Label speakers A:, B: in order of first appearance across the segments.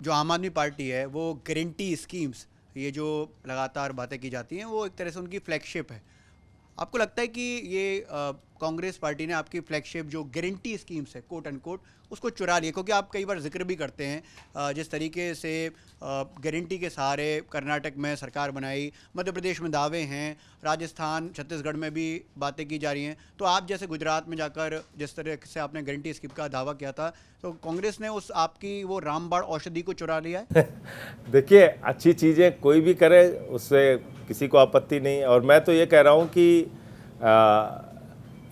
A: जो आम आदमी पार्टी है वो गारंटी स्कीम्स, ये जो लगातार बातें की जाती हैं, वो एक तरह से उनकी फ्लैगशिप है। आपको लगता है कि ये कांग्रेस पार्टी ने आपकी फ्लैगशिप जो गारंटी स्कीम्स है कोट एंड कोट उसको चुरा लिया? क्योंकि आप कई बार जिक्र भी करते हैं जिस तरीके से गारंटी के सहारे कर्नाटक में सरकार बनाई, मध्य प्रदेश में दावे हैं, राजस्थान छत्तीसगढ़ में भी बातें की जा रही हैं। तो आप जैसे गुजरात में जाकर जिस तरह से आपने गारंटी स्कीम का दावा किया था, तो कांग्रेस ने उस आपकी वो रामबाण औषधि को चुरा लिया है?
B: देखिए, अच्छी चीज़ें कोई भी करे उससे किसी को आपत्ति नहीं है। और मैं तो ये कह रहा हूँ कि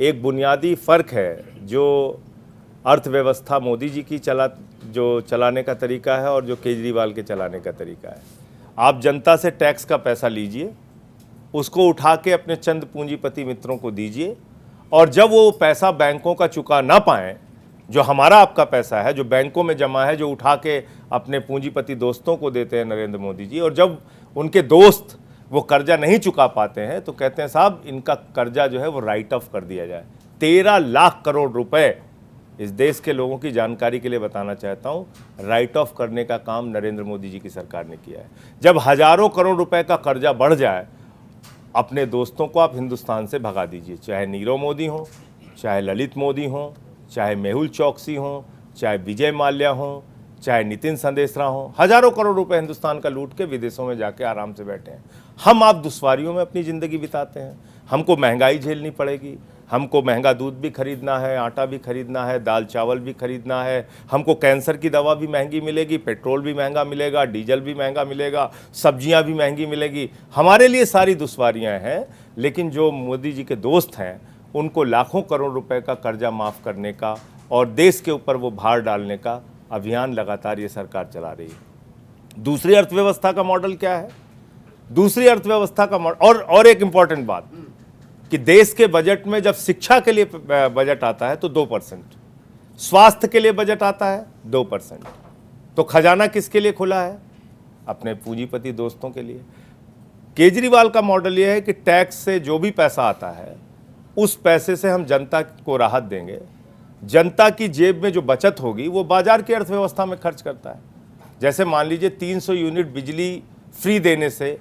B: एक बुनियादी फ़र्क है जो अर्थव्यवस्था मोदी जी की चलाने का तरीका है और जो केजरीवाल के चलाने का तरीका है। आप जनता से टैक्स का पैसा लीजिए, उसको उठा के अपने चंद पूंजीपति मित्रों को दीजिए, और जब वो पैसा बैंकों का चुका ना पाएँ, जो हमारा आपका पैसा है जो बैंकों में जमा है, जो उठा के अपने पूंजीपति दोस्तों को देते हैं नरेंद्र मोदी जी, और जब उनके दोस्त वो कर्जा नहीं चुका पाते हैं तो कहते हैं साहब इनका कर्जा जो है वो राइट ऑफ कर दिया जाए। 13 लाख करोड़ रुपए, इस देश के लोगों की जानकारी के लिए बताना चाहता हूँ, राइट ऑफ करने का काम नरेंद्र मोदी जी की सरकार ने किया है। जब हजारों करोड़ रुपए का कर्जा बढ़ जाए, अपने दोस्तों को आप हिंदुस्तान से भगा दीजिए, चाहे नीरव मोदी हो, चाहे ललित मोदी हो, चाहे मेहुल चौकसी हो, चाहे विजय माल्या हो, चाहे नितिन संदेशरा हो। हजारों करोड़ रुपए हिंदुस्तान का लूट के विदेशों में जाके आराम से बैठे हैं। हम आप दुश्वारियों में अपनी ज़िंदगी बिताते हैं। हमको महंगाई झेलनी पड़ेगी, हमको महंगा दूध भी खरीदना है, आटा भी खरीदना है, दाल चावल भी खरीदना है, हमको कैंसर की दवा भी महंगी मिलेगी, पेट्रोल भी महंगा मिलेगा, डीजल भी महंगा मिलेगा, सब्जियां भी महंगी मिलेगी। हमारे लिए सारी दुश्वारियां हैं। लेकिन जो मोदी जी के दोस्त हैं उनको लाखों करोड़ रुपए का कर्जा माफ़ करने का और देश के ऊपर वो भार डालने का अभियान लगातार ये सरकार चला रही है। दूसरी अर्थव्यवस्था का मॉडल क्या है? दूसरी अर्थव्यवस्था का मॉडल, और एक इंपॉर्टेंट बात कि देश के बजट में जब शिक्षा के लिए बजट आता है तो 2%, स्वास्थ्य के लिए बजट आता है 2%, तो खजाना किसके लिए खुला है? अपने पूंजीपति दोस्तों के लिए। केजरीवाल का मॉडल यह है कि टैक्स से जो भी पैसा आता है उस पैसे से हम जनता को राहत देंगे, जनता की जेब में जो बचत होगी वो बाजार की अर्थव्यवस्था में खर्च करता है। जैसे मान लीजिए 300 यूनिट बिजली फ्री देने से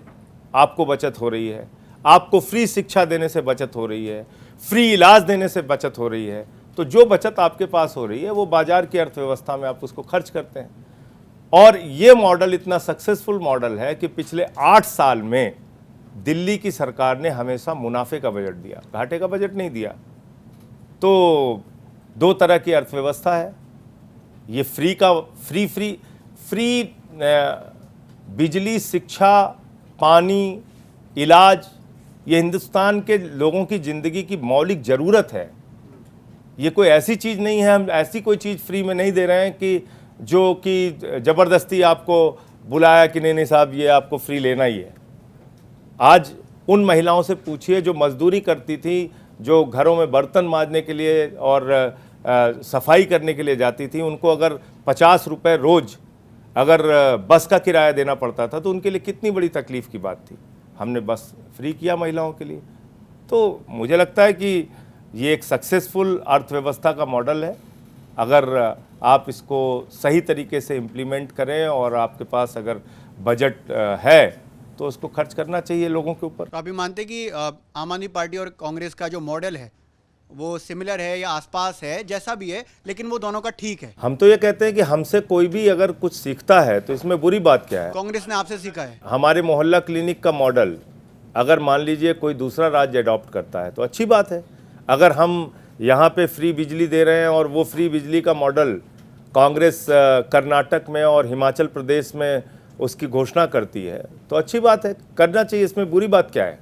B: आपको बचत हो रही है, आपको फ्री शिक्षा देने से बचत हो रही है, फ्री इलाज देने से बचत हो रही है, तो जो बचत आपके पास हो रही है वो बाजार की अर्थव्यवस्था में आप उसको खर्च करते हैं। और ये मॉडल इतना सक्सेसफुल मॉडल है कि पिछले 8 साल में दिल्ली की सरकार ने हमेशा मुनाफे का बजट दिया, घाटे का बजट नहीं दिया। तो दो तरह की अर्थव्यवस्था है, ये फ्री बिजली, शिक्षा, पानी, इलाज, ये हिंदुस्तान के लोगों की ज़िंदगी की मौलिक ज़रूरत है। ये कोई ऐसी चीज़ नहीं है, हम ऐसी कोई चीज़ फ्री में नहीं दे रहे हैं कि जो कि ज़बरदस्ती आपको बुलाया कि नहीं साहब ये आपको फ्री लेना ही है। आज उन महिलाओं से पूछिए जो मजदूरी करती थी, जो घरों में बर्तन मांजने के लिए और सफाई करने के लिए जाती थी, उनको अगर 50 रुपये रोज़ अगर बस का किराया देना पड़ता था तो उनके लिए कितनी बड़ी तकलीफ़ की बात थी। हमने बस फ्री किया महिलाओं के लिए। तो मुझे लगता है कि ये एक सक्सेसफुल अर्थव्यवस्था का मॉडल है। अगर आप इसको सही तरीके से इम्प्लीमेंट करें और आपके पास अगर बजट है तो उसको खर्च करना चाहिए लोगों के ऊपर।
A: तो आप भी मानते हैं कि आम आदमी पार्टी और कांग्रेस का जो मॉडल है वो सिमिलर है या आसपास है, जैसा भी है, लेकिन वो दोनों का ठीक है?
B: हम तो ये कहते हैं कि हमसे कोई भी अगर कुछ सीखता है तो इसमें बुरी बात क्या है?
A: कांग्रेस ने आपसे सीखा है।
B: हमारे मोहल्ला क्लिनिक का मॉडल अगर मान लीजिए कोई दूसरा राज्य अडॉप्ट करता है तो अच्छी बात है। अगर हम यहाँ पे फ्री बिजली दे रहे हैं और वो फ्री बिजली का मॉडल कांग्रेस कर्नाटक में और हिमाचल प्रदेश में उसकी घोषणा करती है तो अच्छी बात है, करना चाहिए, इसमें बुरी बात क्या है?